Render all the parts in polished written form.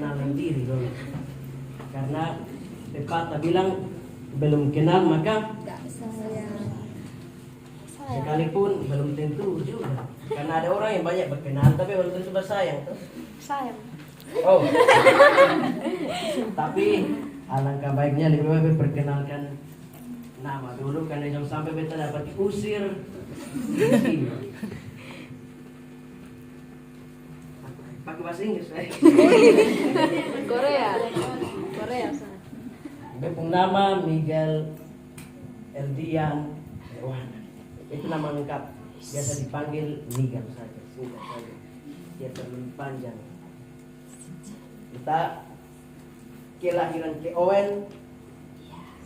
perkenalan diri dulu. Karena pepatah bilang belum kenal maka sekalipun belum tentu juga. Karena ada orang yang banyak berkenalan tapi belum tentu bersayang. Sayang. Oh. Tapi alangkah baiknya lebih baik perkenalkan nama dulu karena jangan sampai beta dapat diusir. Pakai bahasa Inggris, Korea. Bepung nama Miguel Eldian Erwana. Itu nama lengkap. Biasa dipanggil Miguel saja, singkat saja. Dia terlalu panjang. Kita kelahiran ke Owen,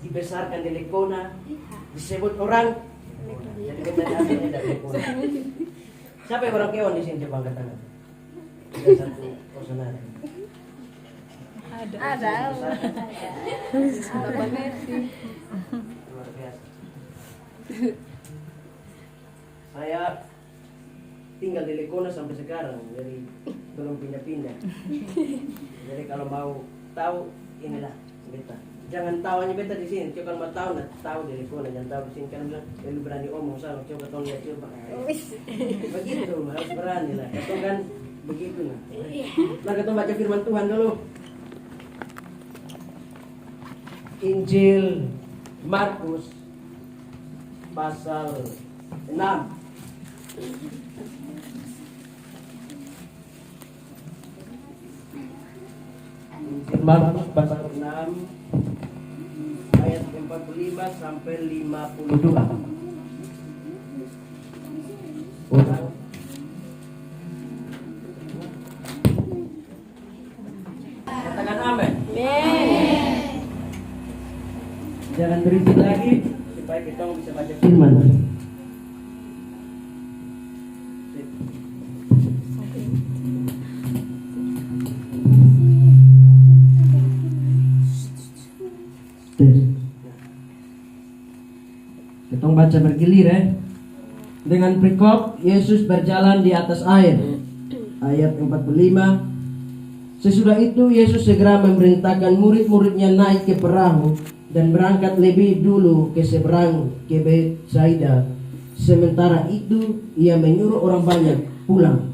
dibesarkan di Lekona, disebut orang. Jadi kita asli dari Lekona. Siapa yang orang Keon di sini coba angkat tangan? Ada satu personal. Ada. Luar biasa. Saya tinggal di Lekona sampai sekarang, jadi belum pindah-pindah. Jadi kalau mau tahu inilah beta. Jangan tahu hanya beta di sini. Coba kalau mau tahu, nah tahu di Lekona, jangan tahu di sini. Kan bilang, lu berani omong sama. Coba tolong lihat coba. Begitu harus berani lah. Kau kan begitu nah. Mari kita baca firman Tuhan dulu. Injil Markus pasal 6. Injil Markus pasal 6 ayat 45 sampai 52. Ulang. Katakan amin. Jangan berisik lagi supaya kita bisa baca firman. Kita baca bergilir Dengan perikop Yesus berjalan di atas air. Ayat 45. Sesudah itu Yesus segera memerintahkan murid-muridnya naik ke perahu dan berangkat lebih dulu ke seberang ke Betsaida. Sementara itu ia menyuruh orang banyak pulang.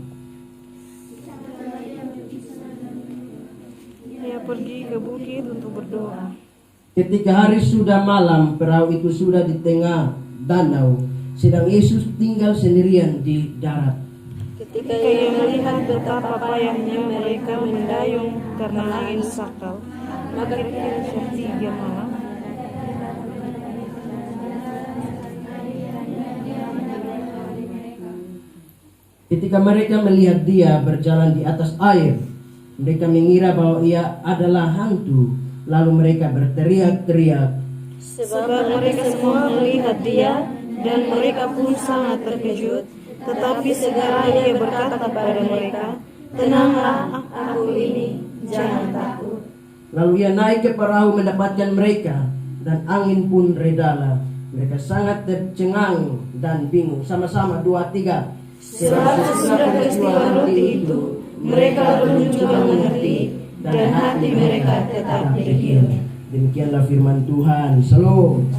Ia pergi ke bukit untuk berdoa. Ketika hari sudah malam, perahu itu sudah di tengah danau, sedang Yesus tinggal sendirian di darat. Ketika ia melihat betapa payahnya mereka mendayung karena angin sakal, maka dia tiga malam. Ketika mereka melihat dia berjalan di atas air, mereka mengira bahwa ia adalah hantu. Lalu mereka berteriak-teriak, Sebab mereka semua melihat dia dan mereka pun sangat terkejut. Tetapi segera ia berkata kepada mereka, "Tenanglah, aku ini, jangan takut." Lalu ia naik ke perahu mendapatkan mereka, dan angin pun redalah. Mereka sangat tercengang dan bingung. Sama-sama 2, 3. Sebab sesudah peristiwa roti itu, mereka belum juga mengerti dan hati mereka tetap degil. Demikianlah firman Tuhan. Shalom.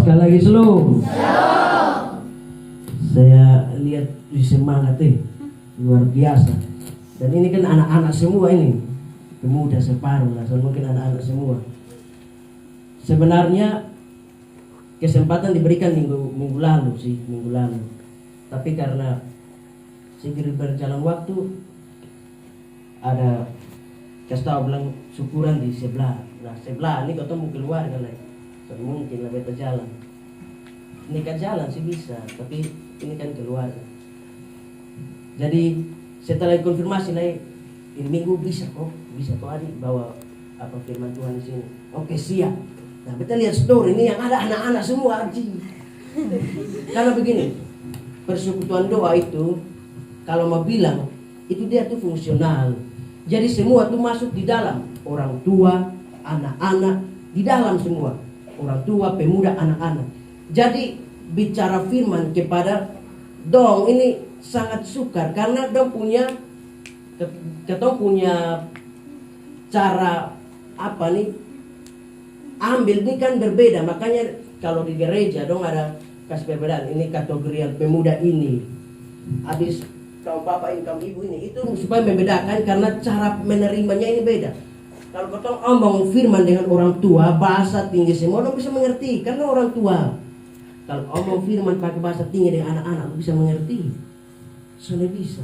Sekali lagi shalom. Saya lihat di semangat luar biasa. Dan ini kan anak-anak semua ini. Pemuda separuh lah, mungkin anak-anak semua. Sebenarnya kesempatan diberikan minggu lalu. Tapi karena seiring berjalan waktu ada kasih tahu bilang syukuran di sebelah. Nah sebelah ini kau mau keluar kan lah. Mungkin lah beta jalan. Ini kan jalan sih bisa, tapi ini kan keluar. Jadi setelah konfirmasi lah, ini minggu bisa kok adik bawa apa firman Tuhan di sini. Oke siap. Nah kita lihat story ini yang ada anak-anak semua anjing. Karena begini, persekutuan doa itu kalau mau bilang itu dia tuh fungsional. Jadi semua tuh masuk di dalam, orang tua, anak-anak, di dalam semua. Orang tua, pemuda, anak-anak. Jadi bicara firman kepada dong ini sangat sukar karena dong punya cara apa nih ambil ini kan berbeda. Makanya kalau di gereja dong ada kasih perbedaan. Ini kategori pemuda ini, habis kaum bapak ini, kaum ibu ini. Itu supaya membedakan karena cara menerimanya ini beda. Kalau kita omong firman dengan orang tua, bahasa tinggi semua orang bisa mengerti karena orang tua. Kalau omong firman pakai bahasa tinggi dengan anak-anak bisa mengerti. Sudah bisa.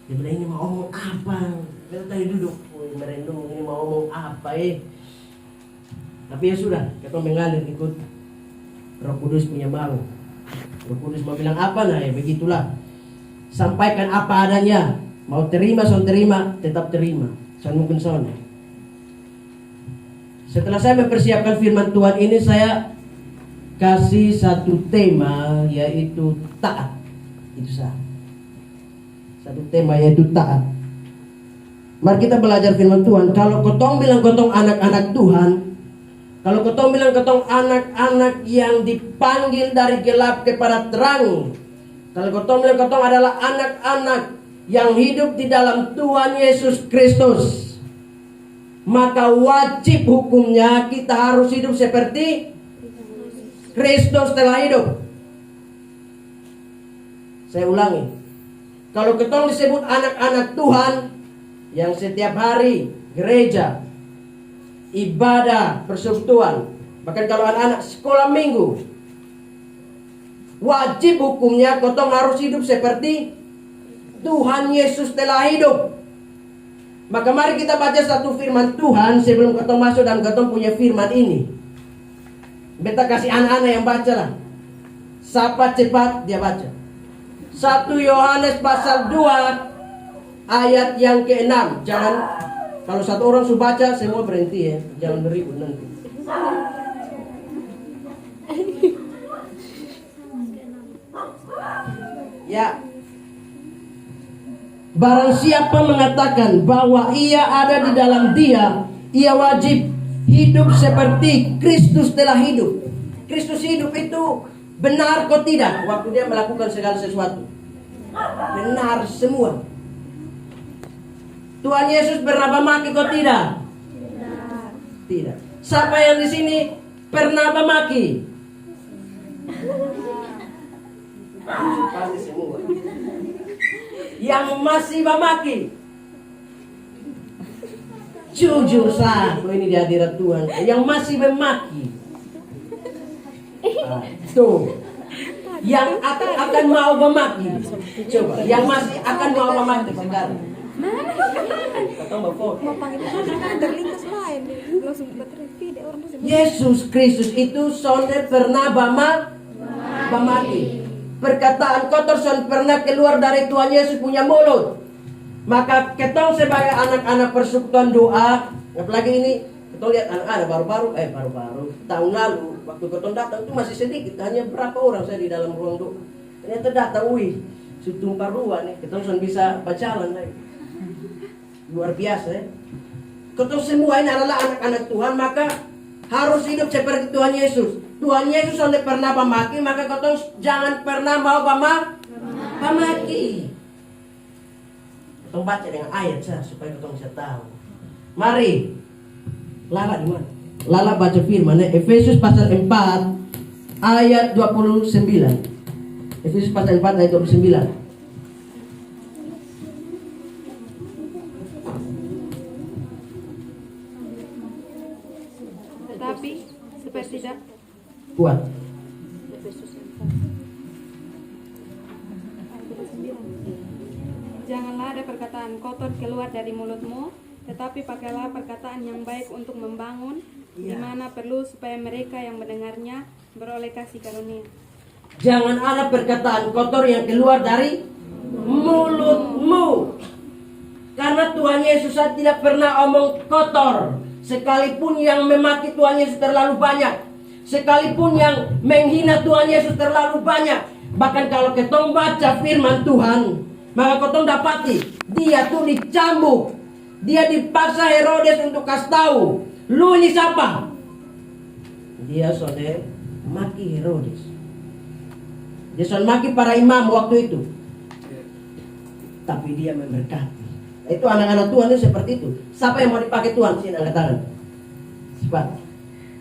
Dia bilang ini mau omong apa? Kita tadi duduk merendung ini mau omong apa Tapi ya sudah, kita mengalir ikut Roh Kudus punya mau. Roh Kudus mau bilang apa nah ya begitulah. Sampaikan apa adanya. Mau terima, son terima, tetap terima. Son mungkin son. Setelah saya mempersiapkan firman Tuhan ini, saya kasih satu tema yaitu taat. Itu sah. Satu tema yaitu taat. Mari kita belajar firman Tuhan. Kalau kotong bilang kotong anak-anak Tuhan, kalau kotong bilang kotong anak-anak yang dipanggil dari gelap kepada terang, kalau kotong bilang kotong adalah anak-anak yang hidup di dalam Tuhan Yesus Kristus, maka wajib hukumnya kita harus hidup seperti Kristus telah hidup. Saya ulangi. Kalau ketong disebut anak-anak Tuhan yang setiap hari gereja, ibadah, persekutuan, bahkan kalau anak-anak sekolah minggu, wajib hukumnya ketong harus hidup seperti Tuhan Yesus telah hidup. Maka mari kita baca satu firman Tuhan sebelum ketong masuk dan ketong punya firman ini. Beta kasih anak-anak yang baca lah. Siapa cepat dia baca. 1 Yohanes pasal 2 ayat yang ke-6. Jangan, kalau satu orang sudah baca semua berhenti ya. Jangan beribut nanti. Ya. Barang siapa mengatakan bahwa ia ada di dalam dia, ia wajib hidup seperti Kristus telah hidup. Kristus hidup itu benar kok tidak waktu dia melakukan segala sesuatu. Benar semua. Tuhan Yesus pernah memaki kok tidak? Tidak. Siapa yang di sini pernah memaki? Pasti semua. Yang masih memaki, jujur satu ini di hadirat Tuhan. Yang masih memaki, tuh. Yang akan mau memaki, coba. Yang masih akan mau memaki sekarang. Yesus Kristus itu sonde pernah memaki. Perkataan kotor son pernah keluar dari Tuhan Yesus punya mulut. Maka ketong sebagai anak-anak persekutuan doa, apalagi ini ketong lihat anak-anak baru-baru tahun lalu waktu ketong datang itu masih sedikit, hanya berapa orang saya di dalam ruang doa. Ternyata datang, sutumpar ruang nih, ketong son bisa berjalan lagi. Luar biasa ya. Ketong semua ini adalah anak-anak Tuhan, maka harus hidup seperti Tuhan Yesus. Tuhan Yesus sudah pernah memaki, maka ketong jangan pernah mau memaki. Ketong baca dengan ayat supaya ketong bisa tahu. Mari. Lala di mana? Lala baca firman Efesus pasal 4 ayat 29. Efesus pasal 4 ayat 29. Tetapi seperti tidak kuat. Janganlah ada perkataan kotor keluar dari mulutmu, tetapi pakailah perkataan yang baik untuk membangun, di mana perlu supaya mereka yang mendengarnya beroleh kasih karunia. Jangan ada perkataan kotor yang keluar dari mulutmu. Karena Tuhan Yesus tidak pernah omong kotor. Sekalipun yang memaki Tuhan Yesus terlalu banyak, sekalipun yang menghina Tuhan Yesus terlalu banyak, bahkan kalau ketong baca firman Tuhan, maka ketong dapati dia tuh dicambuk, dia dipaksa Herodes untuk kasih tahu, lu ini siapa? Dia sudah maki Herodes, dia sudah maki para imam waktu itu, tapi dia memberkati. Itu anak-anak Tuhan itu seperti itu. Siapa yang mau dipakai Tuhan? Sini angkat tangan. Cepat.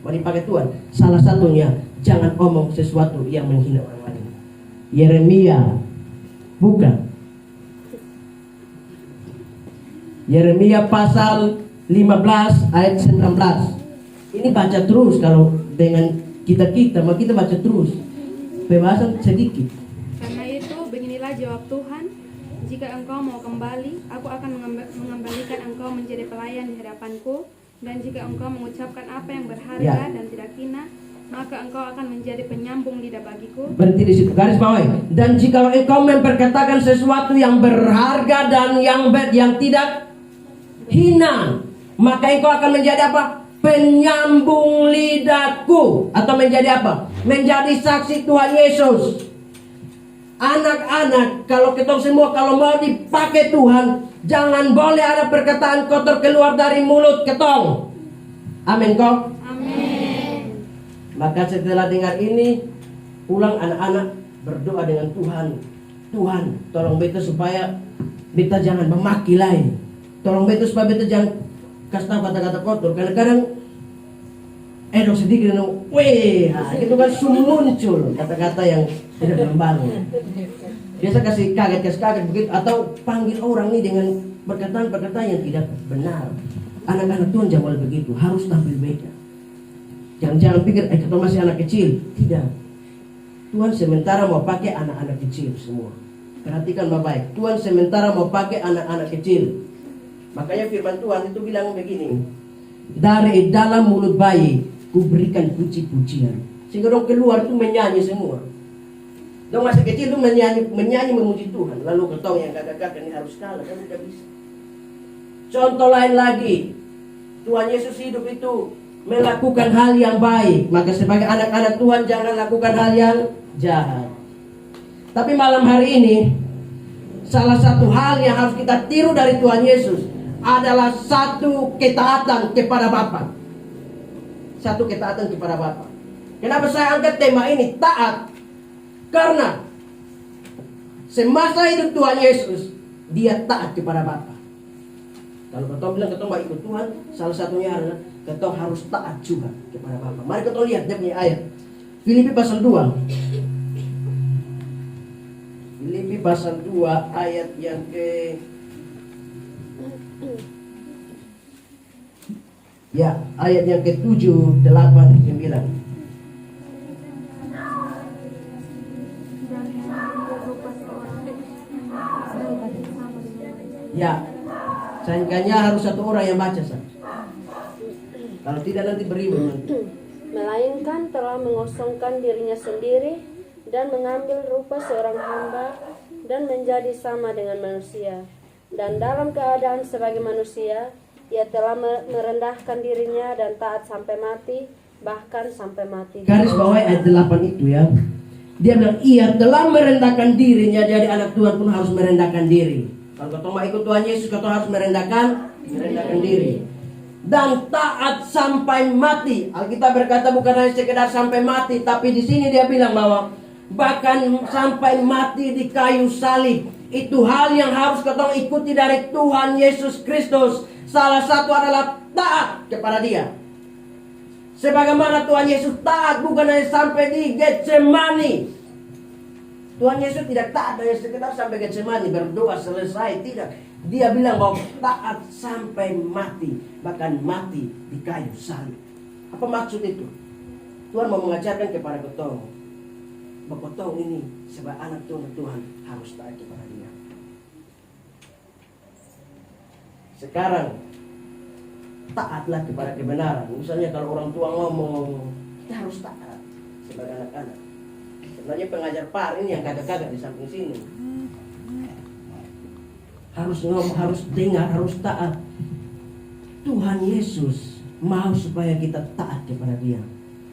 Mau dipakai Tuhan. Salah satunya, jangan omong sesuatu yang menghina orang lain. Yeremia, bukan. Yeremia pasal 15 ayat 19. Ini baca terus kalau dengan kita mau kita baca terus. Pembahasan sedikit. Karena itu beginilah jawab Tuhan, jika engkau mau kembali, aku akan mengembalikan engkau menjadi pelayan di hadapanku, dan jika engkau mengucapkan apa yang berharga Ya. dan tidak hina, maka engkau akan menjadi penyambung lidah bagiku. Berhenti di situ, garis bawahi. Dan jika engkau memperkatakan sesuatu yang berharga dan yang tidak hina, maka engkau akan menjadi apa? Penyambung lidahku. Atau menjadi apa? Menjadi saksi Tuhan Yesus. Anak-anak, kalau kita semua kalau mau dipakai Tuhan, jangan boleh ada perkataan kotor keluar dari mulut ketong. Amin kok? Amin. Maka setelah dengar ini, pulang anak-anak berdoa dengan Tuhan. Tuhan, tolong beta supaya beta jangan memaki lain. Tolong beta supaya beta jangan kasih tahu kata-kata kotor. Kadang-kadang dong sedikit dong, itu kan muncul kata-kata yang tidak membangun. Biasa kasih kaget begitu, atau panggil orang nih dengan perkataan-perkataan yang tidak benar. Anak-anak Tuhan jangan boleh begitu, harus tampil beda. Jangan pikir kita masih anak kecil. Tidak. Tuhan sementara mau pakai anak-anak kecil semua. Perhatikan baik-baik. Tuhan sementara mau pakai anak-anak kecil. Makanya firman Tuhan itu bilang begini, dari dalam mulut bayi kuberikan puji-pujian, sehingga dong keluar tuh menyanyi semua. Dong masih kecil tuh menyanyi memuji Tuhan. Lalu ketong yang kakak-kakak ini harus kalah, kan tidak bisa. Contoh lain lagi, Tuhan Yesus hidup itu melakukan hal yang baik. Maka sebagai anak-anak Tuhan jangan lakukan hal yang jahat. Tapi malam hari ini, salah satu hal yang harus kita tiru dari Tuhan Yesus adalah satu ketaatan kepada Bapa. Satu ketaatan kepada Bapa. Kenapa saya angkat tema ini? Taat. Karena semasa hidup Tuhan Yesus, dia taat kepada Bapa. Kalau kita bilang kita mau ikut Tuhan, salah satunya adalah kita harus taat juga kepada Bapa. Mari kita lihat dia punya ayat. Filipi pasal 2. Filipi pasal 2 ayat yang ke ayat yang ke-7, 8, 9. Ya, sayangnya harus satu orang yang baca sah. Kalau tidak nanti beribu. Melainkan telah mengosongkan dirinya sendiri dan mengambil rupa seorang hamba dan menjadi sama dengan manusia. Dan dalam keadaan sebagai manusia, ia telah merendahkan dirinya dan taat sampai mati, bahkan sampai mati. Garis bawah ayat 8 itu ya. Dia bilang ia telah merendahkan dirinya, jadi anak Tuhan pun harus merendahkan diri. Kalau kau mau ikut Tuhan Yesus, kau harus merendahkan diri. Dan taat sampai mati. Alkitab berkata bukan hanya sekedar sampai mati, tapi di sini dia bilang bahwa bahkan sampai mati di kayu salib. Itu hal yang harus kita ikuti dari Tuhan Yesus Kristus. Salah satu adalah taat kepada dia. Sebagaimana Tuhan Yesus taat bukan hanya sampai di Getsemani. Tuhan Yesus tidak taat hanya sekedar sampai Getsemani, berdoa selesai, tidak. Dia bilang bahwa taat sampai mati, bahkan mati di kayu salib. Apa maksud itu? Tuhan mau mengajarkan kepada ketong bahwa ketong ini sebagai anak Tuhan harus taat kepada dia. Sekarang taatlah kepada kebenaran. Misalnya kalau orang tua ngomong, kita harus taat sebagai anak-anak. Sebenarnya pengajar par ini yang kagak-kagak di samping sini. Harus ngomong, harus dengar, harus taat. Tuhan Yesus mau supaya kita taat kepada dia.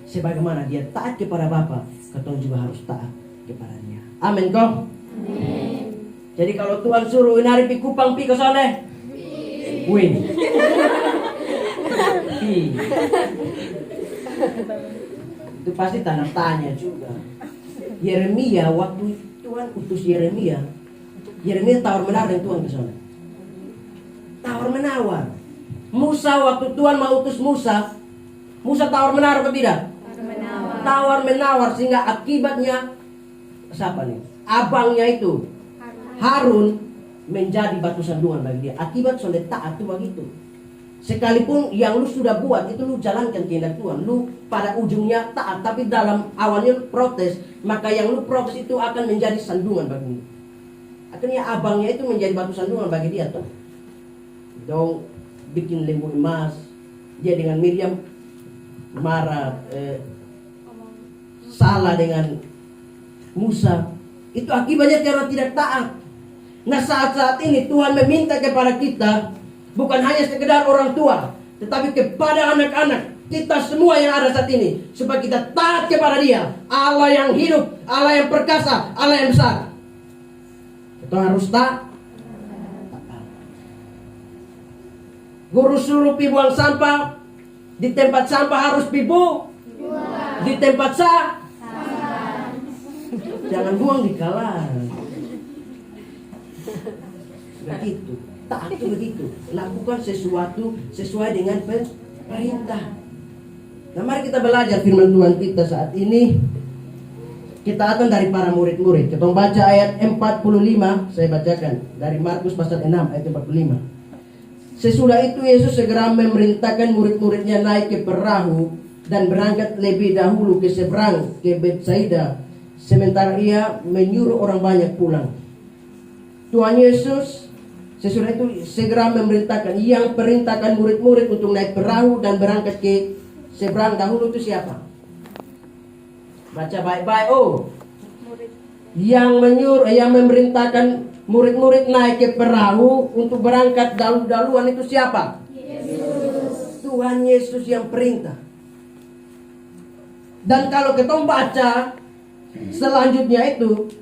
Sebagaimana dia taat kepada Bapa, kita juga harus taat kepada dia. Amin kok? Amin. Jadi kalau Tuhan suruh nari pi kupang pi ke sana, win. Itu pasti tanda tanya juga. Yeremia, waktu Tuhan utus Yeremia tawar menara dengan Tuhan ke sana. tawar-menawar. Musa, waktu Tuhan mau utus Musa, Musa tawar-menawar atau tidak? Tawar-menawar, sehingga akibatnya siapa nih? Abangnya itu Harun menjadi batu sandungan bagi dia. Akibat sudah taat tuh begitu. Sekalipun yang lu sudah buat itu lu jalankan kehendak Tuhan, lu pada ujungnya taat, tapi dalam awalnya lu protes, maka yang lu protes itu akan menjadi sandungan bagi dia. Akhirnya abangnya itu menjadi batu sandungan bagi dia tuh. Dong bikin lembu emas, dia dengan Miriam marah, salah dengan Musa. Itu akibatnya karena tidak taat. Nah, saat-saat ini Tuhan meminta kepada kita, bukan hanya sekedar orang tua, tetapi kepada anak-anak kita semua yang ada saat ini, supaya kita taat kepada Dia, Allah yang hidup, Allah yang perkasa, Allah yang besar. Kita harus taat. Guru suruh pi buang sampah, di tempat sampah harus pi buang. Di tempat sampah jangan buang di kalang. Begitu, taat itu begitu. Lakukan sesuatu sesuai dengan perintah. Nah, mari kita belajar firman Tuhan kita saat ini. Kita akan dari para murid-murid. Kita baca ayat 45, saya bacakan dari Markus pasal 6 ayat 45. Sesudah itu Yesus segera memerintahkan murid-muridnya naik ke perahu dan berangkat lebih dahulu ke seberang ke Betsaida, sementara ia menyuruh orang banyak pulang. Tuhan Yesus sesudah itu segera memerintahkan, yang perintahkan murid-murid untuk naik perahu dan berangkat ke seberang dahulu itu siapa? Baca baik-baik. Oh, yang memerintahkan murid-murid naik ke perahu untuk berangkat dahuluan itu siapa? Yesus. Tuhan Yesus yang perintah. Dan kalau kita baca selanjutnya itu,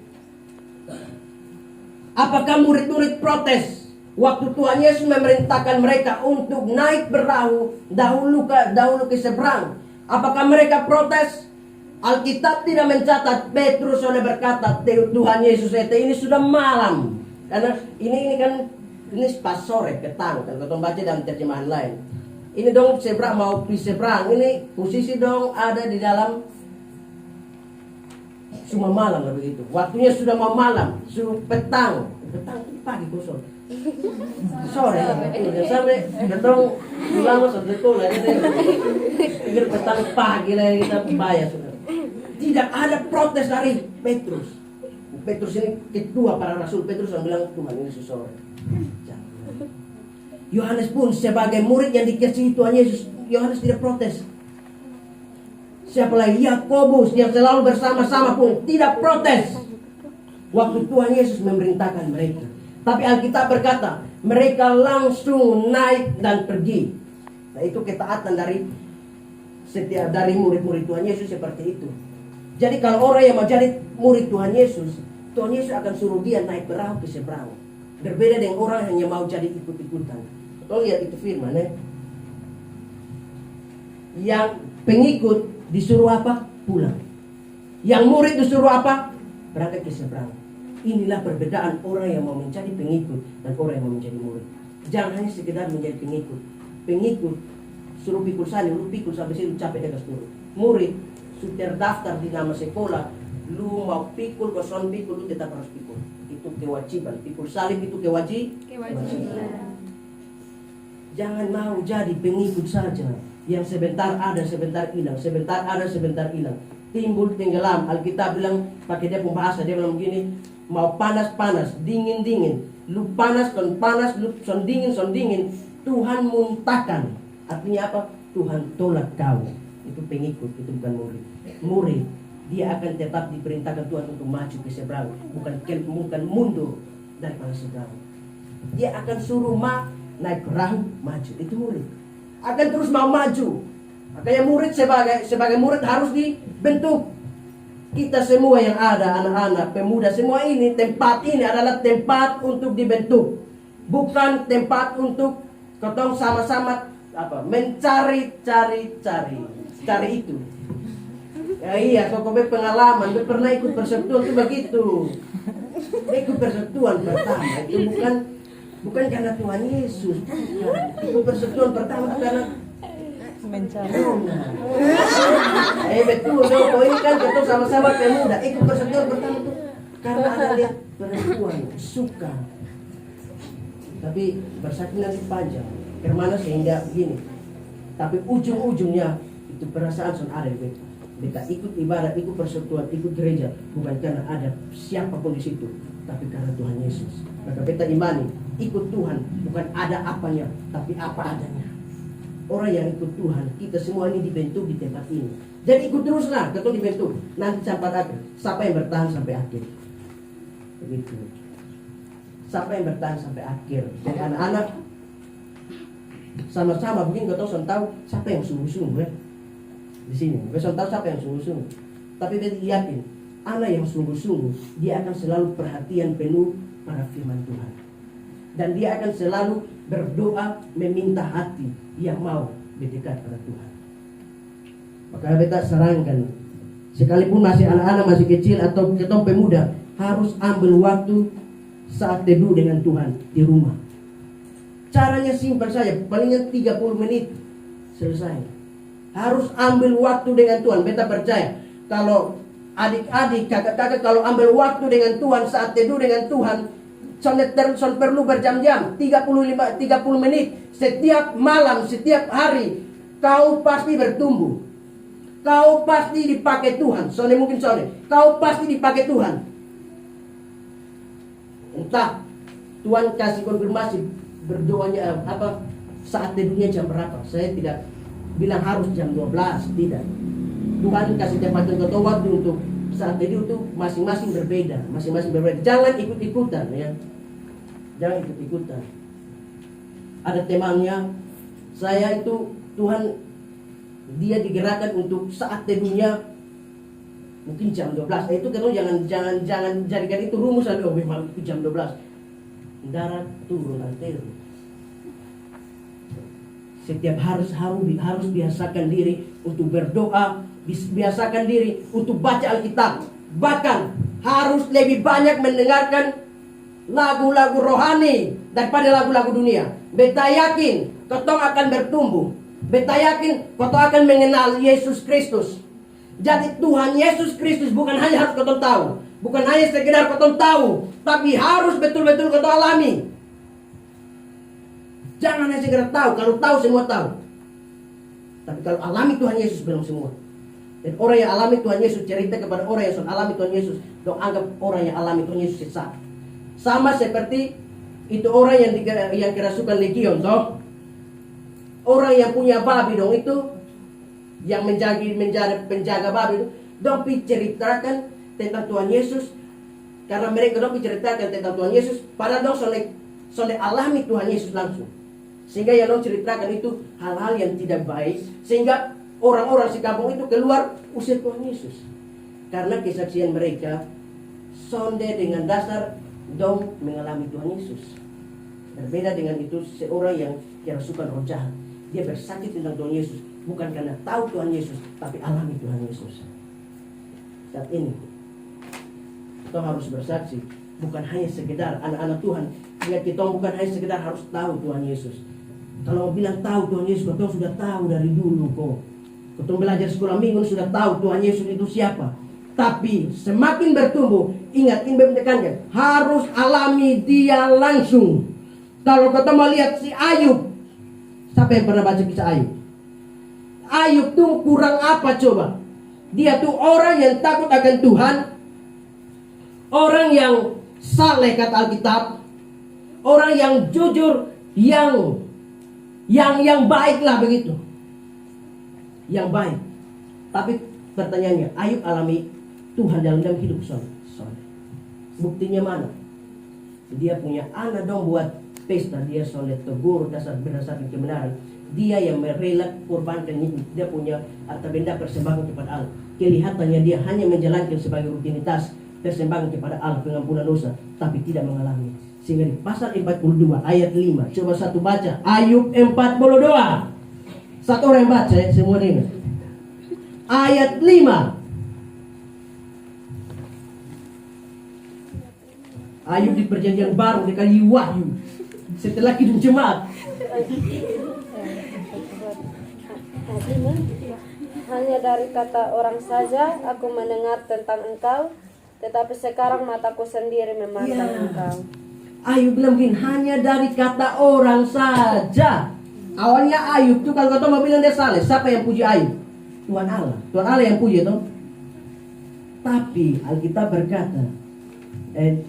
apakah murid-murid protes waktu Tuhan Yesus memerintahkan mereka untuk naik perahu dahulu ke seberang? Apakah mereka protes? Alkitab tidak mencatat. Petrus sudah berkata, Tuhan Yesus ini sudah malam. Karena ini kan pas sore petang kan kita baca dalam terjemahan lain. Ini dong seberang mau seberang. Ini posisi dong ada di dalam cuma malam lah begitu. Waktunya sudah mau malam, sudah petang. Petang itu pagi kosong. Sore sampai ketong lama sampai sekolah gitu. Pikir petang pagi lah kita bayar sudah. Tidak ada protes dari Petrus. Petrus ini ketua para rasul. Petrus yang bilang Tuhan ini sore. Yohanes pun sebagai murid yang dikasihi Tuhan Yesus, Yohanes tidak protes. Siapa lagi? Yakobus yang selalu bersama-sama pun tidak protes waktu Tuhan Yesus memerintahkan mereka. Tapi Alkitab berkata mereka langsung naik dan pergi. Nah, itu ketaatan dari setiap dari murid-murid Tuhan Yesus seperti itu. Jadi kalau orang yang mau jadi murid Tuhan Yesus akan suruh dia naik perahu ke seberang. Berbeda dengan orang yang mau jadi ikut-ikutan. Kau lihat itu firman ya. Yang pengikut disuruh apa? Pulang. Yang murid disuruh apa? Berangkat ke seberang. Inilah perbedaan orang yang mau menjadi pengikut dan orang yang mau menjadi murid. Jangan hanya sekedar menjadi pengikut. Pengikut suruh pikul sana, lu pikul sampai situ capek dekat turun. Murid sudah terdaftar di nama sekolah, lu mau pikul kosong pikul, lu tetap harus pikul. Itu kewajiban. Pikul salib itu kewajiban. Jangan mau jadi pengikut saja yang sebentar ada sebentar hilang, sebentar ada sebentar hilang, timbul tenggelam. Alkitab bilang pakai dia pembahasa, dia bilang begini, mau panas-panas, dingin-dingin, lu panas, lu son dingin, Tuhan muntahkan. Artinya apa? Tuhan tolak kau. Itu pengikut, itu bukan murid. Murid, dia akan tetap diperintahkan Tuhan untuk maju ke seberang, bukan mundur daripada seberang. Dia akan suruh naik perahu, maju. Itu murid. Akan terus mau maju. Makanya murid sebagai murid harus dibentuk. Kita semua yang ada, anak-anak, pemuda, semua ini, tempat ini adalah tempat untuk dibentuk. Bukan tempat untuk ketong sama-sama mencari itu. Ya iya, kau pengalaman, pernah ikut persekutuan itu begitu. Ikut persekutuan pertama itu bukan Bukan karena Tuhan Yesus. Ikut persekutuan pertama itu karena Mencari. betul dong. Kau ini kan kita sama-sama pemuda. Ikut persekutuan pertama itu karena ada lihat perempuan suka. Tapi bersaksi nanti panjang. Kemana sehingga begini. Tapi ujung-ujungnya itu perasaan son ada di beta. Beta ikut ibadah, ikut persekutuan, ikut gereja bukan karena ada siapapun di situ, tapi karena Tuhan Yesus. Maka beta imani, ikut Tuhan bukan ada apanya, tapi apa adanya. Orang yang ikut Tuhan, kita semua ini dibentuk di tempat ini. Jadi ikut teruslah, kita dibentuk. Nanti sampai akhir, siapa yang bertahan sampai akhir? Begitu. Siapa yang bertahan sampai akhir? Jadi anak-anak sama-sama begini, kau tahu siapa yang sungguh-sungguh ya? Di sini, kau tahu siapa yang sungguh-sungguh. Tapi dia yakin, anak yang sungguh-sungguh, dia akan selalu perhatian penuh pada firman Tuhan. Dan dia akan selalu berdoa meminta hati yang mau berdekat pada Tuhan. Maka beta sarankan, sekalipun masih anak-anak masih kecil atau kita pemuda, harus ambil waktu saat teduh dengan Tuhan di rumah. Caranya simpel saja, palingnya 30 menit selesai. Harus ambil waktu dengan Tuhan. Beta percaya kalau adik-adik, kakak-kakak kalau ambil waktu dengan Tuhan saat teduh dengan Tuhan, son perlu berjam-jam, 30 menit setiap malam, setiap hari, kau pasti bertumbuh. Kau pasti dipakai Tuhan. Kau pasti dipakai Tuhan. Entah Tuhan kasih konfirmasi berdoanya saat teduhnya jam berapa. Saya tidak bilang harus jam 12, tidak. Tuhan kasih tempatan atau waktu untuk saat teduh itu masing-masing berbeda. Jangan ikut-ikutan ya. Jangan ikut-ikutan. Ada temannya, saya itu Tuhan dia digerakkan untuk saat teduhnya mungkin jam 12. Itu kan jangan jadikan itu rumus sampai memang itu jam 12. Darat turun antara. Setiap harus biasakan diri untuk berdoa, biasakan diri untuk baca Alkitab. Bahkan harus lebih banyak mendengarkan lagu-lagu rohani daripada lagu-lagu dunia. Beta yakin ketong akan bertumbuh. Beta yakin ketong akan mengenal Yesus Kristus. Jadi Tuhan Yesus Kristus bukan hanya harus ketong tahu, bukan hanya sekedar ketong tahu, tapi harus betul-betul ketong alami. Jangan hanya sekedar tahu, kalau tahu semua tahu. Tapi kalau alami Tuhan Yesus belum semua. Dan orang yang alami Tuhan Yesus cerita kepada orang yang sudah alami Tuhan Yesus, dong anggap orang yang alami Tuhan Yesus sesat. Sama seperti itu orang yang kerasukan legion, toh. Orang yang punya babi dong itu, yang menjadi penjaga babi itu, dong ceritakan tentang Tuhan Yesus. Karena mereka dong ceritakan tentang Tuhan Yesus, padahal dong soleh alami Tuhan Yesus langsung. Sehingga yang dong ceritakan itu hal-hal yang tidak baik, sehingga orang-orang si kampung itu keluar usir Tuhan Yesus. Karena kesaksian mereka sonde dengan dasar dong mengalami Tuhan Yesus. Berbeda dengan itu seorang yang kerasukan roh jahat. Dia bersaksi tentang Tuhan Yesus bukan karena tahu Tuhan Yesus, tapi alami Tuhan Yesus. Saat ini kita harus bersaksi, bukan hanya sekedar anak-anak Tuhan. Ingat, kita bukan hanya sekedar harus tahu Tuhan Yesus. Kalau bilang tahu Tuhan Yesus, kita sudah tahu dari dulu kok. Kita belajar sekolah minggu sudah tahu Tuhan Yesus itu siapa. Tapi semakin bertumbuh, ingat ini mendekannya, harus alami dia langsung. Kalau kita mau lihat si Ayub, siapa yang pernah baca kisah Ayub? Ayub tuh kurang apa coba? Dia tuh orang yang takut akan Tuhan, orang yang saleh kata Alkitab, orang yang jujur, yang baik lah begitu, yang baik. Tapi pertanyaannya, Ayub alami Tuhan dalam hidup soleh. Buktinya mana? Dia punya anak dong buat pesta, dia soleh tegur berdasarkan kebenaran. Dia yang merela korbankan itu. Dia punya harta benda persembahan kepada Allah. Kelihatannya dia hanya menjalankan sebagai rutinitas persembahan kepada Allah, pengampunan dosa, tapi tidak mengalami. Sehingga di pasal 42 ayat 5, coba satu baca Ayub 42. Satu orang yang baca ya, semua dengar. Ayat 5. Ayub di perjanjian baru dikali wahyu. setelah kidung jemaat. Hanya dari kata orang saja aku mendengar tentang engkau, tetapi sekarang mataku sendiri memandang Ya. engkau. Ayub bilang begini, hanya dari kata orang saja. Awalnya Ayub tuh kalau kau mau bilang dia salah, siapa yang puji Ayub? Tuhan Allah. Tuhan Allah yang puji toh. Tapi Alkitab berkata,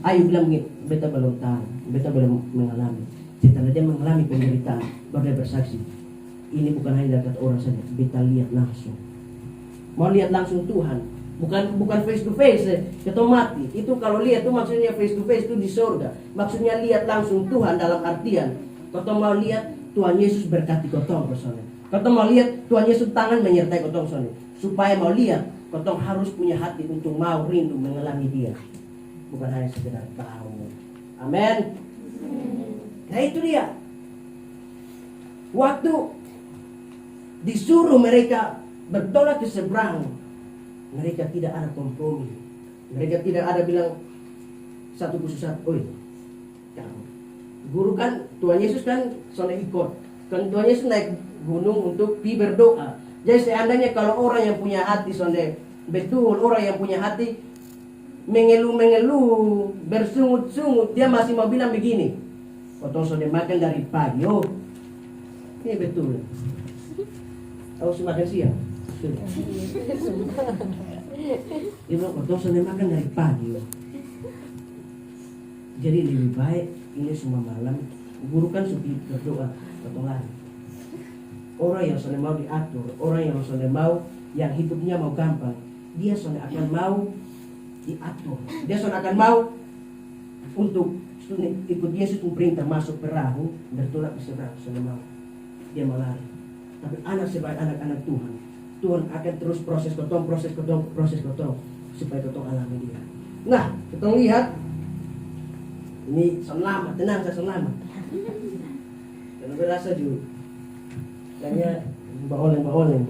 Ayub bilang begini, beta belum tahu, beta belum mengalami. Setelah dia mengalami penderitaan, baru dia bersaksi. Ini bukan hanya dari kata orang saja, beta lihat langsung. Mau lihat langsung Tuhan, bukan face to face, kita mati. Itu kalau lihat itu maksudnya face to face itu di surga. Maksudnya lihat langsung Tuhan dalam artian, kau mau lihat Tuhan Yesus berkati kotong personnya. Kau mau lihat Tuhan Yesus tangan menyertai kotong personnya. Supaya mau lihat, kotong harus punya hati untuk mau rindu mengalami Dia. Bukan hanya sekedar tahu. Amin. Nah itu dia. Waktu disuruh mereka bertolak ke seberang, mereka tidak ada kompromi. Mereka tidak ada bilang satu khusus satu. Oi, kamu. Guru kan Tuhan Yesus kan soalnya ikut. Kan Tuhan Yesus naik gunung untuk pergi berdoa. Jadi seandainya kalau orang yang punya hati soalnya betul, orang yang punya hati mengeluh, bersungut-sungut, dia masih mau bilang begini. Kotong sudah makan dari pagi, oh ini betul. Aku sudah makan siang. Sudah. Dia bilang kotong sudah makan dari pagi. Oh. Jadi lebih baik ini semua malam. Guru kan sudah berdoa, kotong lari. Orang yang sudah mau diatur, orang yang sudah mau, yang hidupnya mau gampang, dia sudah akan mau diatur. Dia sudah akan mau untuk ikut Yesus perintah masuk perahu, bertolak ke seberang, sudah mau. Dia mau lari. Tapi anak sebagai anak-anak Tuhan, Tuhan akan terus proses kotong supaya kotong alami Dia. Nah, kita lihat ini selamat, tenang saya selamat. Dan berasa juga kayaknya baoleng.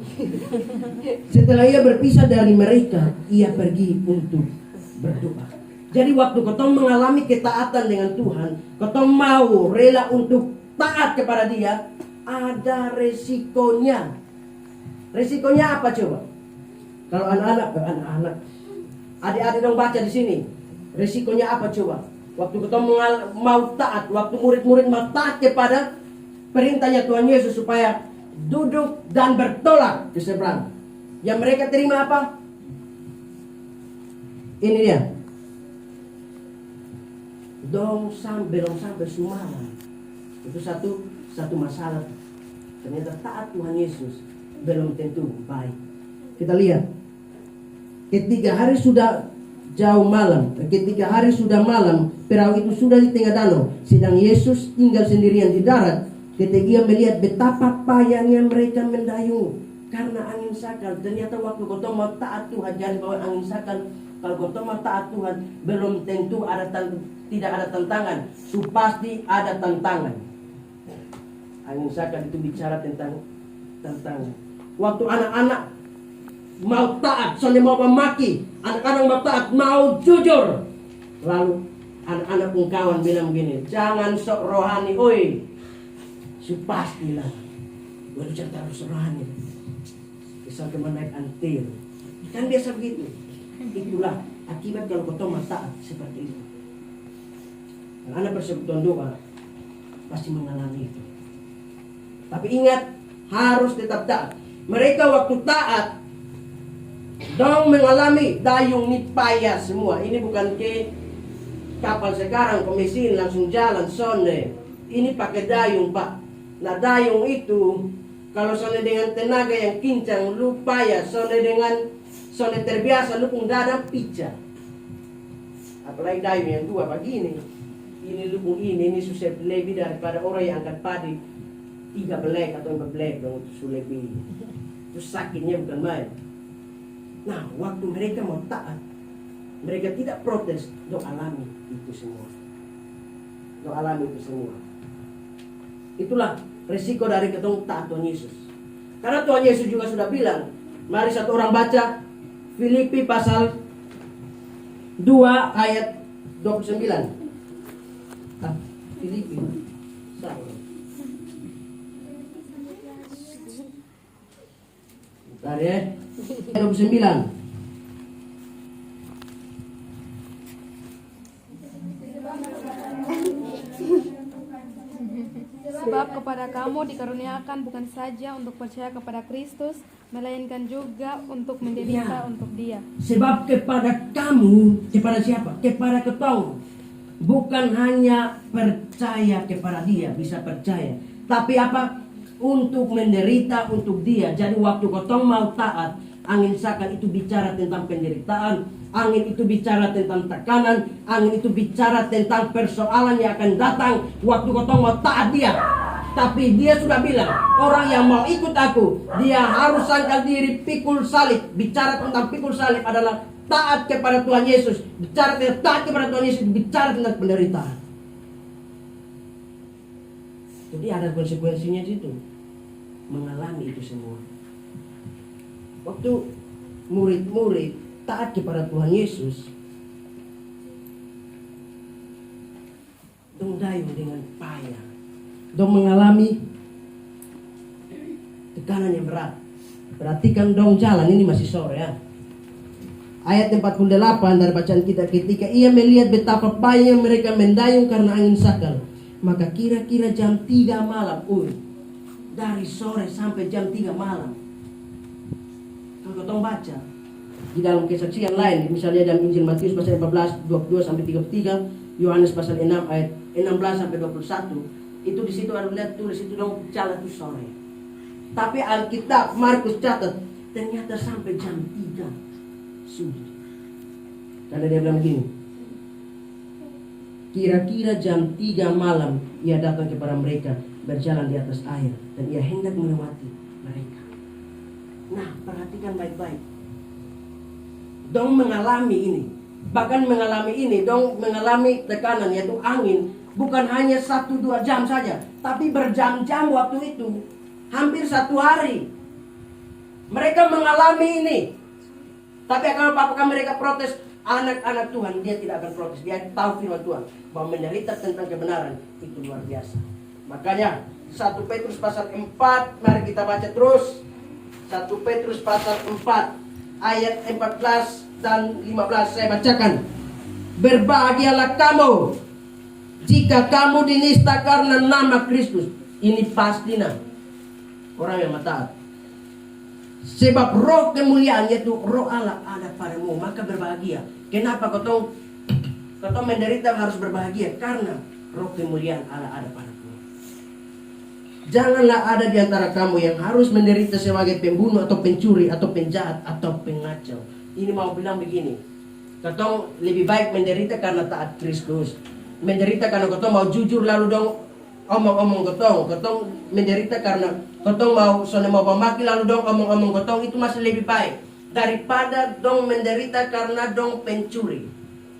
Setelah ia berpisah dari mereka, ia pergi untuk berdoa. Jadi waktu kotong mengalami ketaatan dengan Tuhan, kotong mau rela untuk taat kepada Dia, ada resikonya. Resikonya apa coba? Kalau anak-anak, adik-adik dong baca di sini. Resikonya apa coba? Waktu kotong mau taat, waktu murid-murid mau taat kepada perintahnya Tuhan Yesus supaya duduk dan bertolak ke seberang. Yang mereka terima apa? Ini dia. Belum sampai semalam. Itu satu masalah. Ternyata taat Tuhan Yesus belum tentu baik. Kita lihat. Ketika hari sudah malam, perahu itu sudah di tengah danau, sedang Yesus tinggal sendirian di darat. Ketika ia melihat betapa payahnya mereka mendayung karena angin sakal. Ternyata waktu kau mau taat Tuhan, jangan bawa angin sakal. Kalau kau mau taat Tuhan, belum tentu tidak ada tantangan. Pasti ada tantangan. Angin sakal itu bicara tentang tantangan. Waktu anak-anak mau taat, soalnya mau memaki, anak-anak mau taat, mau jujur. Lalu anak-anak pun kawan bilang begini, jangan sok rohani, oi. Pastilah, baru cerita harus rohani. Misal teman naik antir, kan biasa begitu. Itulah akibat kalau kau mau taat seperti itu. Anak persekutuan doa pasti mengalami itu. Tapi ingat, harus tetap taat. Mereka waktu taat dong mengalami dayung ni payah semua. Ini bukan ke kapal sekarang ke mesin langsung jalan sonde. Ini pakai dayung, Pak. Nah dayung itu kalau sonde dengan tenaga yang kincang lu payah, sonde terbiasa lu pun dada picah. Apalagi dayung yang dua begini. Ini lu pun ini susah lebih daripada orang yang angkat padi 3 belek atau 4 belek dong, itu lebih. Itu sakitnya bukan main. Nah, waktu mereka mau taat, mereka tidak protes, dok alami itu semua. Itulah resiko dari ketemu taat Tuhan Yesus. Karena Tuhan Yesus juga sudah bilang, mari satu orang baca Filipi pasal 2 ayat 29. Filipi Tadi ya. 29. Sebab kepada kamu dikaruniakan bukan saja untuk percaya kepada Kristus, melainkan juga untuk menderita untuk Dia. Sebab kepada kamu, kepada siapa? Kepada ketong. Bukan hanya percaya kepada Dia, bisa percaya. Tapi apa? Untuk menderita untuk Dia. Jadi waktu ketong mau taat, angin sakal itu bicara tentang penderitaan, angin itu bicara tentang tekanan, angin itu bicara tentang persoalan yang akan datang waktu ketong mau taat Dia. Tapi Dia sudah bilang, orang yang mau ikut aku, dia harus sangkal diri, pikul salib. Bicara tentang pikul salib adalah taat kepada Tuhan Yesus. Bicara tentang taat kepada Tuhan Yesus, bicara tentang penderitaan. Jadi ada konsekuensinya situ. Mengalami itu semua. Waktu murid-murid taat kepada Tuhan Yesus, dong dayung dengan payah, dong mengalami tekanan yang berat. Perhatikan dong jalan, ini masih sore ya. Ayat 48 dari bacaan kita, ketika ia melihat betapa payah mereka mendayung karena angin sakal, maka kira-kira jam 3 malam, dari sore sampai jam 3 malam. Kalau kita baca di dalam kesaksian lain, misalnya dalam Injil Matius pasal 14, 22 sampai 33, Yohanes pasal 6 ayat 16 sampai 21, itu di situ ada lihat tulis itu dong jalan itu sore. Tapi Alkitab Markus catat ternyata sampai jam 3 subuh. Karena dia bilang begini, kira-kira jam 3 malam ia datang kepada mereka berjalan di atas air dan ia hendak melewati mereka. Nah, perhatikan baik-baik. Dong mengalami ini. Bahkan mengalami ini, dong mengalami tekanan yaitu angin. Bukan hanya 1-2 jam saja, tapi berjam-jam waktu itu. Hampir 1 hari. Mereka mengalami ini. Tapi apakah mereka protes? Anak-anak Tuhan, dia tidak akan protes. Dia tahu firman Tuhan bahwa menderita tentang kebenaran itu luar biasa. Makanya 1 Petrus pasal 4, mari kita baca terus. 1 Petrus pasal 4 ayat 14 dan 15 saya bacakan. Berbahagialah kamu jika kamu dinista karena nama Kristus. Ini pastinya orang yang taat. Sebab roh kemuliaan yaitu roh Allah ada padamu, maka berbahagia. Kenapa kau menderita harus berbahagia? Karena roh kemuliaan Allah ada padamu. Janganlah ada di antara kamu yang harus menderita sebagai pembunuh atau pencuri atau penjahat atau pengacau. Ini mau bilang begini, kau lebih baik menderita karena taat Kristus. Menderita karena kau mau jujur lalu dong omong-omong kau menderita karena kau mau memaki lalu dong omong-omong kau, itu masih lebih baik daripada dong menderita karena dong pencuri.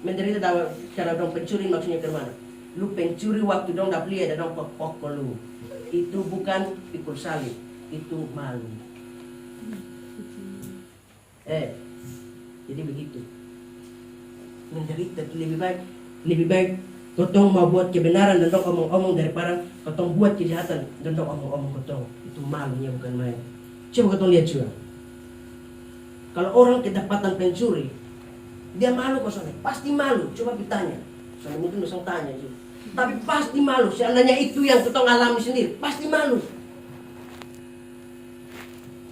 Menderita karena dong pencuri maksudnya ke mana? Lu pencuri waktu dong dah beli ada dong pokok lu. Itu bukan pikul salib, itu malu. Jadi begitu. Menderita lebih baik kotong mau buat kebenaran dan dong omong-omong daripada kotong buat kejahatan dan dong omong-omong kotong. Itu malunya bukan main. Coba kotong lihat juga. Kalau orang kedapatan pencuri, dia malu kosongnya, pasti malu. Coba bertanya. Soalnya mungkin bisa tanya juga. Tapi pasti malu. Seandainya itu yang kita alami sendiri, pasti malu.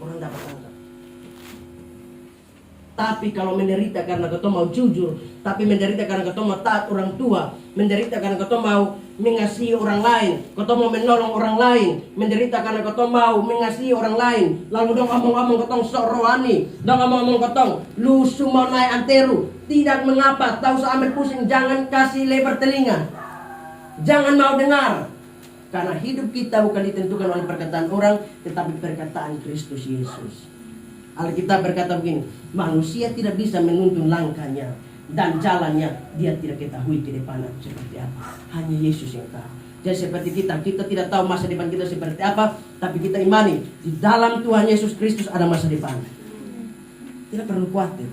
Orang dapat tangkap. Tapi kalau menderita karena kita mau jujur, tapi menderita karena kita mau taat orang tua, menderita karena kita mau mengasihi orang lain, kita mau menolong orang lain, menderita karena kita mau mengasihi orang lain, lalu dong omong-omong ketong sok rohani, dong omong-omong ketong lu semua naik anteru, tidak mengapa, tahu seamat pusing, jangan kasih lebar telinga. Jangan mau dengar. Karena hidup kita bukan ditentukan oleh perkataan orang, tetapi perkataan Kristus Yesus. Alkitab berkata begini, manusia tidak bisa menuntun langkahnya dan jalannya, dia tidak ketahui ke depan seperti apa. Hanya Yesus yang tahu. Jadi seperti kita tidak tahu masa depan kita seperti apa, tapi kita imani di dalam Tuhan Yesus Kristus ada masa depan. Tidak perlu khawatir.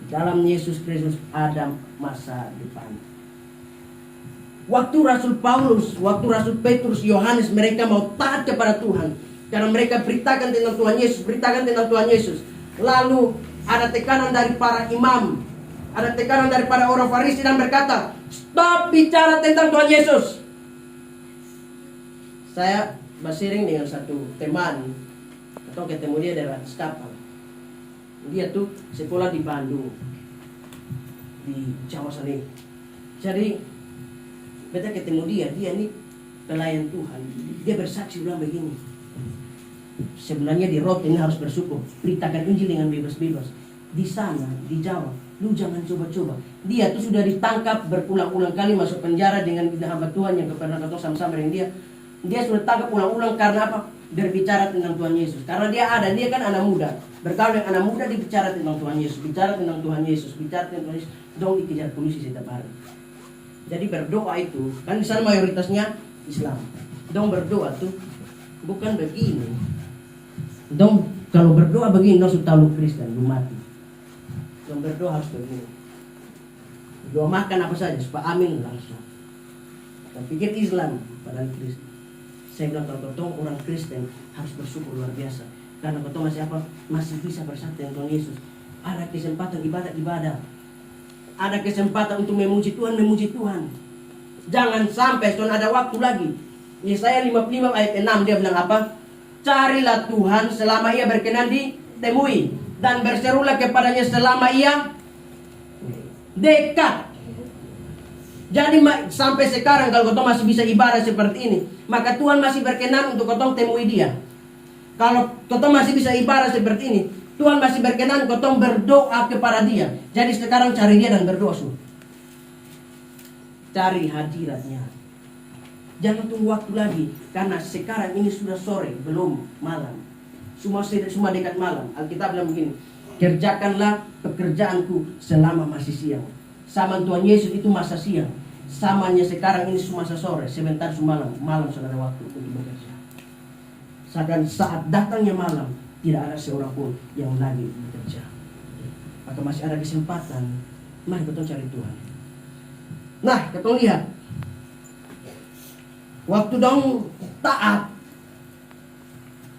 Di dalam Yesus Kristus ada masa depan. Waktu Rasul Paulus, waktu Rasul Petrus, Yohanes mereka mau taat kepada Tuhan, Karena mereka beritakan tentang Tuhan Yesus, beritakan tentang Tuhan Yesus. Lalu ada tekanan dari para imam, ada tekanan dari para orang Farisi dan berkata, stop bicara tentang Tuhan Yesus. Saya bersiring dengan satu teman, atau ketemu dia dari atas kapal. Dia tuh sekolah di Bandung, di Jawa sana. Jadi beta ketemu dia ini pelayan Tuhan. Dia bersaksi bilang begini, sebenarnya di Rot ini harus bersyukur, beritakan Injil dengan bebas-bebas. Di sana, di Jawa, lu jangan coba-coba. Dia tuh sudah ditangkap berulang-ulang kali, masuk penjara dengan hamba Tuhan yang pernah ketemu sama-sama dengan dia. Dia sudah tangkap ulang-ulang karena apa? Berbicara tentang Tuhan Yesus. Karena dia kan anak muda, bergaul dengan anak muda, dibicara tentang Tuhan Yesus, bicara tentang Tuhan Yesus, bicara tentang Tuhan Yesus. Dong dikejar polisi setiap hari. Jadi berdoa itu, kan di sana mayoritasnya Islam. Dong berdoa tuh bukan begini. Dong kalau berdoa begini, dong sudah tahu Kristen, lu mati. Dong berdoa harus begini. Doa makan apa saja, supaya amin langsung. Dan pikir Islam, padahal Kristen. Saya bilang kalau ketong orang Kristen harus bersyukur luar biasa. Karena ketong masih apa? Masih bisa bersatu dengan Tuhan Yesus. Ada kesempatan ibadah. Ada kesempatan untuk memuji Tuhan. Jangan sampai Tuhan ada waktu lagi. Yesaya 55 ayat 6 dia bilang apa? Carilah Tuhan selama ia berkenan ditemui, dan berserulah kepadanya selama ia dekat. Jadi sampai sekarang kalau kau masih bisa ibadah seperti ini, maka Tuhan masih berkenan untuk kau temui dia. Kalau kau masih bisa ibadah seperti ini, Tuhan masih berkenan kau berdoa kepada dia. Jadi sekarang cari dia dan berdoa suruh. Cari hadiratnya. Jangan tunggu waktu lagi, karena sekarang ini sudah sore, belum malam. Semua dekat malam. Alkitab bilang begini, kerjakanlah pekerjaanku selama masih siang. Sama Tuhan Yesus itu masa siang. Samanya sekarang ini masa sore, sebentar malam sudah ada waktu untuk bekerja. Saat datangnya malam, tidak ada seorang pun yang lagi bekerja. Maka masih ada kesempatan. Mari kita cari Tuhan. Nah, kita lihat waktu dong taat,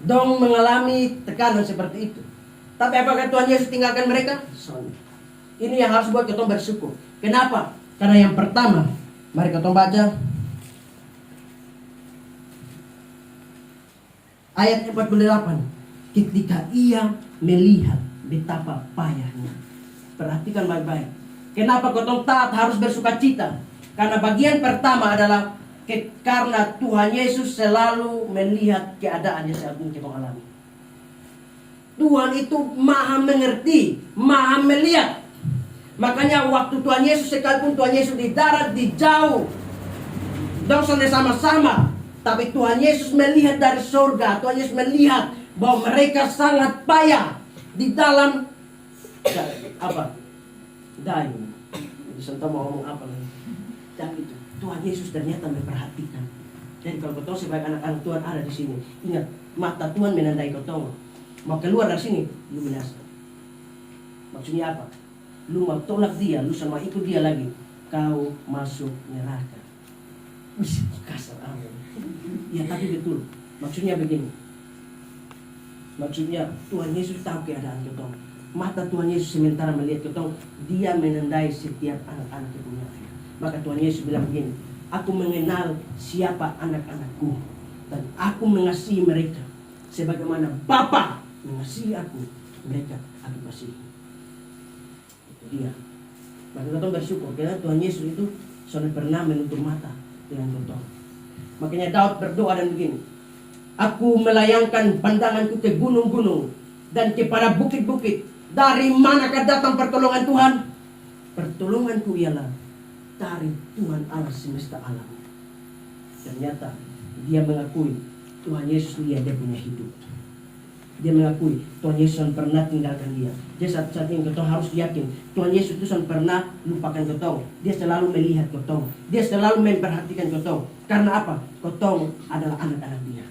dong mengalami tekanan seperti itu. Tapi apakah Tuhan Yesus tinggalkan mereka? Ini yang harus buat kita bersyukur. Kenapa? Karena yang pertama, mari kita baca ayat 48. Ketika ia melihat betapa payahnya. Perhatikan baik-baik. Kenapa kita taat harus bersukacita? Karena bagian pertama adalah karena Tuhan Yesus selalu melihat keadaannya saat ini kita alami. Tuhan itu maha mengerti, maha melihat. Makanya waktu Tuhan Yesus, sekalipun Tuhan Yesus di darat, di jauh, dong sama-sama, tapi Tuhan Yesus melihat dari surga. Tuhan Yesus melihat bahwa mereka sangat payah di dalam apa? Dayung. Jadi mau ngomong apa lagi? Dan itu Tuhan Yesus ternyata memperhatikan. Jadi kalau kau sebagai anak-anak Tuhan ada di sini, ingat, mata Tuhan menandai kau. Mau keluar dari sini, lu binasa. Maksudnya apa? Lu mau tolak dia, lu sama ikut dia lagi, kau masuk neraka. Kasar amat. Ya tapi betul. Maksudnya begini. Maksudnya Tuhan Yesus tahu keadaan kau. Mata Tuhan Yesus sementara melihat kau, dia menandai setiap anak-anak yang punya. Maka Tuhan Yesus bilang begini, aku mengenal siapa anak-anakku, dan aku mengasihi mereka sebagaimana Bapa mengasihi aku, mereka aku kasihi. Itu dia. Maka kita bersyukur karena Tuhan Yesus itu sudah pernah menutup mata dengan kita. Makanya Daud berdoa dan begini, aku melayangkan pandanganku ke gunung-gunung dan kepada bukit-bukit. Dari manakah datang pertolongan Tuhan? Pertolonganku ialah dari Tuhan Allah semesta alam. Ternyata dia mengakui Tuhan Yesus lihat dia punya hidup. Dia mengakui Tuhan Yesus pernah tinggalkan dia. Dia saat ini kita harus yakin Tuhan Yesus itu pernah lupakan kita. Dia selalu melihat kita. Dia selalu memperhatikan kita. Karena apa? Kita adalah anak-anak dia.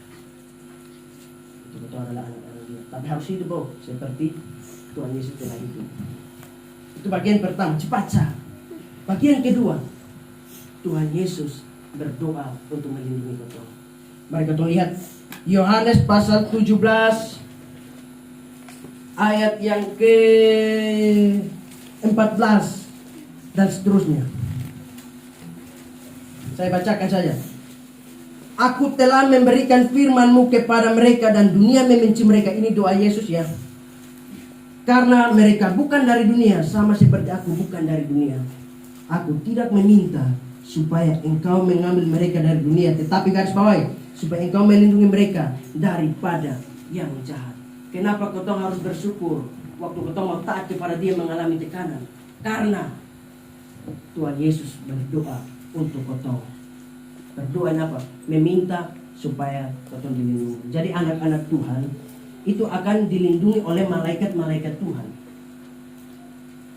Kita adalah anak-anak dia. Tapi harus hidup seperti Tuhan Yesus telah hidup. Itu bagian pertama, cepat sah. Bagian kedua, Tuhan Yesus berdoa untuk melindungi kita. Mari kita lihat Yohanes pasal 17 ayat yang ke-14 dan seterusnya. Saya bacakan saja. Aku telah memberikan firman-Mu kepada mereka dan dunia membenci mereka. Ini doa Yesus ya. Karena mereka bukan dari dunia, sama seperti aku bukan dari dunia. Aku tidak meminta supaya Engkau mengambil mereka dari dunia, tetapi garis bawahi, supaya Engkau melindungi mereka daripada yang jahat. Kenapa kotong harus bersyukur waktu kotong mau taat kepada Dia mengalami tekanan? Karena Tuhan Yesus berdoa untuk kotong. Berdoa apa? Meminta supaya kotong dilindungi. Jadi anak-anak Tuhan itu akan dilindungi oleh malaikat-malaikat Tuhan.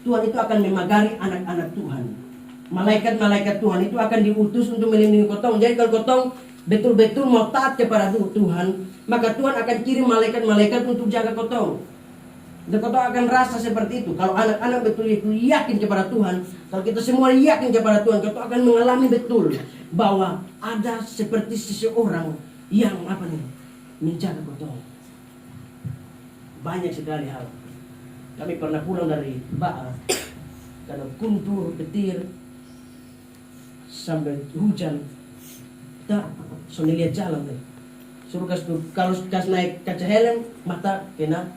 Tuhan itu akan memagari anak-anak Tuhan. Malaikat-malaikat Tuhan itu akan diutus untuk melindungi kotong. Jadi kalau kotong betul-betul mau taat kepada Tuhan, maka Tuhan akan kirim malaikat-malaikat untuk jaga kotong. Dan kotong akan rasa seperti itu. Kalau anak-anak betul-betul yakin kepada Tuhan, kalau kita semua yakin kepada Tuhan, kotong akan mengalami betul bahwa ada seperti seseorang yang menjaga kotong. Banyak sekali hal. Kami pernah pulang dari Ba'a, karena kuntur, petir, sampai hujan, kita sudah lihat jalan deh. Suruh kalau kas naik kaca helm, mata kena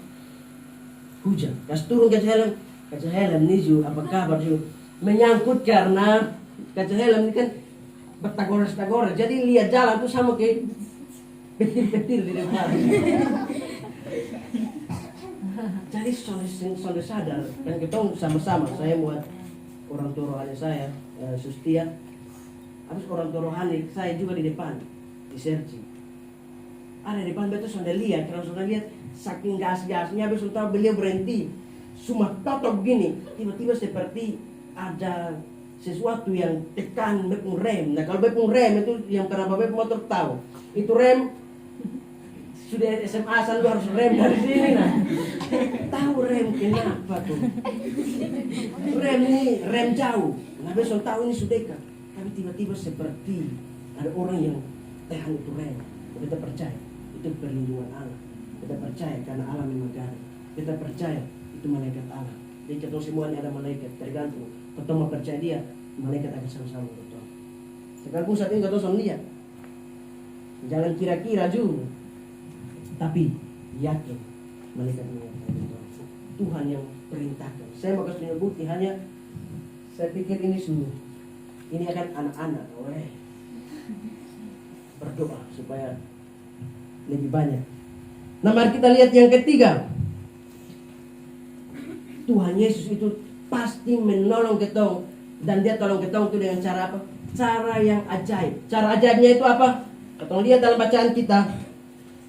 hujan. Kas turun kaca helm ini juga apa kabar juga menyangkut karena kaca helm ini kan bertagores-tagores. Jadi lihat jalan tuh sama kayak petir-petir di depan. Jadi sudah sadar dan kita sama-sama. Saya buat orang tua rohani saya, Sustia. Habis orang tua rohani saya juga di depan, di Sergi. Ada di depan betul sudah lihat, kalau sudah lihat saking gas-gasnya, habis sudah beliau berhenti, cuma totok begini, tiba-tiba seperti ada sesuatu yang tekan bepung rem. Nah kalau bepung rem itu yang pernah bapak motor tahu, itu rem sudah SMA san lu harus rem dari sini nah. Tahu rem kenapa tuh? Rem ini rem jauh. Nah besok tahu ini sudah dekat. Tapi tiba-tiba seperti ada orang yang tahan itu rem. Kita percaya itu perlindungan Allah. Kita percaya karena Allah memagari. Kita percaya itu malaikat Allah. Jadi kita semuanya ada malaikat. Tergantung. Kita mau percaya dia, malaikat akan sama-sama kita. Sekarang saat ini kita sama lihat. Jangan kira-kira juga. Tapi yakin malaikat Tuhan yang perintahkan. Saya mau kasih bukti hanya saya pikir ini sungguh. Ini akan anak-anak berdoa supaya lebih banyak. Nah mari kita lihat yang ketiga. Tuhan Yesus itu pasti menolong ketong dan dia tolong ketong itu dengan cara apa? Cara yang ajaib. Cara ajaibnya itu apa? Ketong lihat dalam bacaan kita.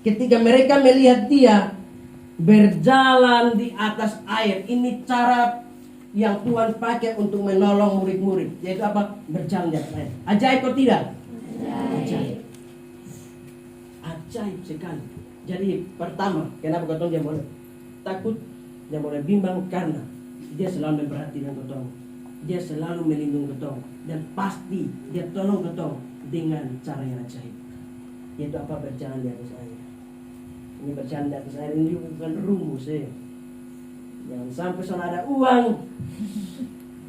Ketika mereka melihat dia berjalan di atas air. Ini cara yang Tuhan pakai untuk menolong murid-murid. Yaitu apa? Berjalan di atas air. Ajaib atau tidak? Ajaib. Ajaib sekali. Jadi pertama, kenapa kotong dia boleh takut? Dia boleh bimbang karena dia selalu memperhatikan kotong. Dia selalu melindungi kotong. Dan pasti dia tolong kotong dengan cara yang ajaib. Yaitu apa? Berjalan di atas air. Ini berjalan di atas air ini bukan rumus ya. Jangan sampai sana ada uang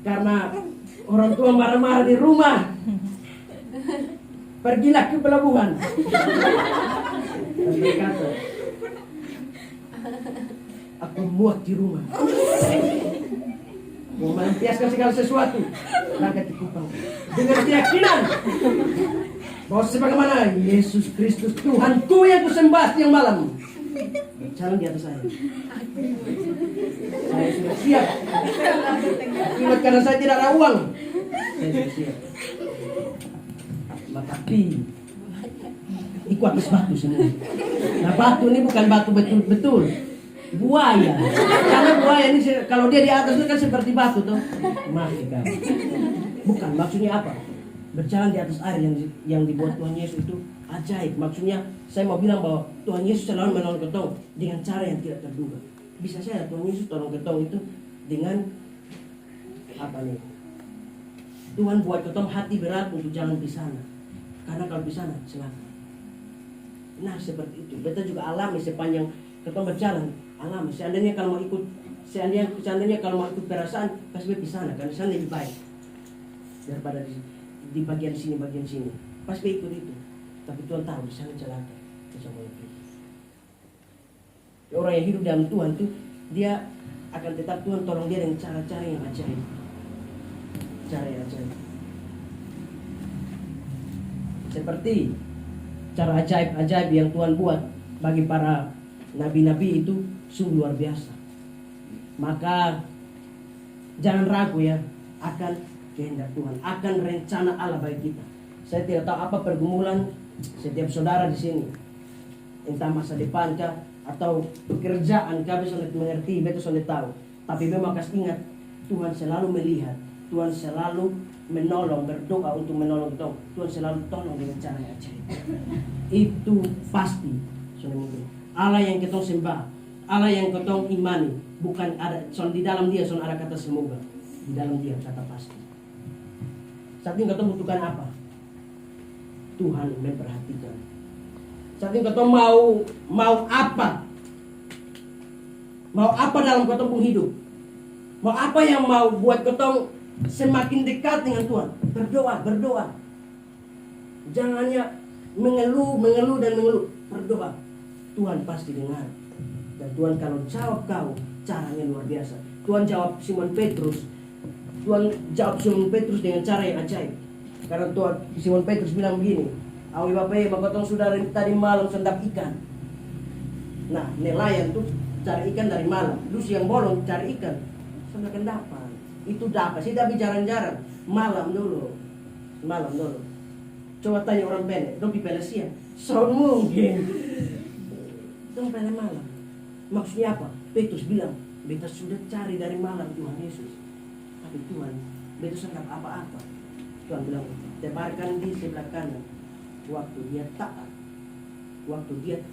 karena orang tua marah-marah di rumah. Pergilah ke pelabuhan. Dan berkata, aku muak di rumah. Mau melampiaskan segala sesuatu. Langkah di kupang dengan keyakinan bahwa sebagaimana Yesus Kristus Tuhanku yang kusembah siang malam berjalan di atas saya. Saya sudah siap. Ingat karena saya tidak ada uang. Saya sudah siap. Tapi ikut atas batu semua. Nah batu ini bukan batu betul-betul buaya. Karena buaya ini kalau dia di atas itu kan seperti batu tuh. Mati kan. Bukan, maksudnya apa? Berjalan di atas air yang dibuat Tuhan Yesus itu ajaib. Maksudnya saya mau bilang bahwa Tuhan Yesus selalu menolong ketong dengan cara yang tidak terduga. Bisa saja Tuhan Yesus tolong ketong itu dengan apa nih? Tuhan buat ketong hati berat untuk jalan di sana. Karena kalau di sana celaka. Nah seperti itu. Beta juga alami sepanjang kita berjalan, alami. Seandainya kalau mau ikut perasaan, pasti beta di sana, kan di sana lebih baik daripada di bagian sini. Pasti ikut itu. Tapi Tuhan tahu di sana celaka. Bisa mulai pergi. Orang yang hidup dalam Tuhan tuh, dia akan tetap Tuhan tolong dia dengan cara-cara yang ajaib. Cara yang ajaib. Seperti cara ajaib-ajaib yang Tuhan buat bagi para nabi-nabi itu sungguh luar biasa. Maka jangan ragu ya akan kehendak Tuhan, akan rencana Allah bagi kita. Saya tidak tahu apa pergumulan setiap saudara di sini, entah masa depan kah atau pekerjaan kah, sulit mengerti, betul sulit tahu. Tapi memang kasih ingat, Tuhan selalu melihat, Tuhan selalu menolong, berdoa untuk menolong kita. Tuhan selalu tolong dengan cara yang ajaib. Itu pasti. Allah yang kita sembah, Allah yang kita imani, bukan ada di dalam dia ada kata semoga, di dalam dia kata pasti. Saat ini kita butuhkan apa? Tuhan memperhatikan. Saat ini kita mau apa? Mau apa dalam kita pun hidup? Mau apa yang mau buat kita semakin dekat dengan Tuhan? Berdoa. Jangan hanya mengeluh. Berdoa. Tuhan pasti dengar. Dan Tuhan kalau jawab kau, caranya luar biasa. Tuhan jawab Simon Petrus dengan cara yang ajaib. Karena Tuhan Simon Petrus bilang begini, "Awi bapak makotong sudah tadi malam sendap ikan." Nah, nelayan tuh cari ikan dari malam. Lu siang bolong cari ikan, sudah dapat. Itu dapat. Sih tapi jarang-jarang. Malam dulu. Coba tanya orang pendek, dong dipeleh siang. So mungkin. Dong peleh malam. Maksudnya apa? Petrus bilang, beta sudah cari dari malam Tuhan Yesus. Tapi Tuhan, beta sendap apa-apa. Tuhan bilang, tebarkan di sebelah kanan. Waktu dia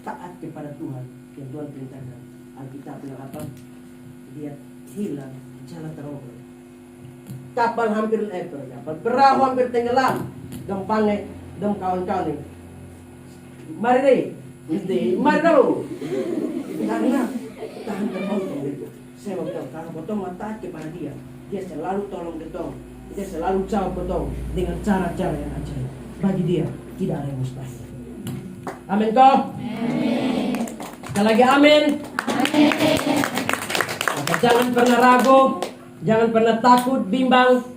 taat kepada Tuhan yang Tuhan perintahkan. Alkitab bilang apa? Dia hilang jalan terobos. Kapal hampir perahu hampir tenggelam. Gampangnya, kawan-kawan nih. Mari dulu. Karena tahan terhontung itu. Saya mau tahu, kalau potong mata kepada dia selalu tolong ketong. Dia selalu jawab ketong dengan cara-cara yang ajaib. Bagi dia tidak ada yang mustahil. Amin kok? Sekali lagi amin. Maka jangan pernah ragu, jangan pernah takut, bimbang.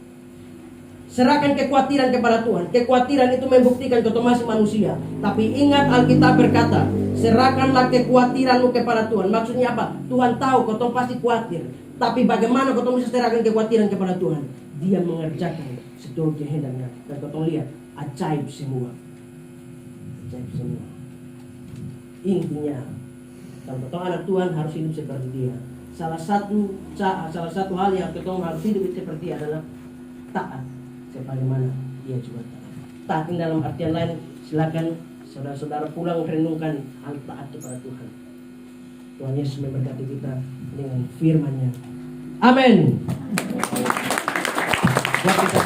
Serahkan kekhawatiran kepada Tuhan. Kekhawatiran itu membuktikan kau masih manusia. Tapi ingat Alkitab berkata, serahkanlah kekhawatiranmu kepada Tuhan. Maksudnya apa? Tuhan tahu kau pasti khawatir. Tapi bagaimana kau bisa serahkan kekhawatiran kepada Tuhan? Dia mengerjakan seluruh kehendaknya. Dan kau lihat, ajaib semua. Intinya, kalau kau anak Tuhan harus hidup seperti dia. Salah satu hal yang kau harus hidup seperti adalah taat. Sebagaimana dia juga taat dalam artian lain. Silakan saudara-saudara pulang renungkan hal taat kepada Tuhan. Tuhan Yesus memberkati kita dengan firman-Nya. Amin. Buat kita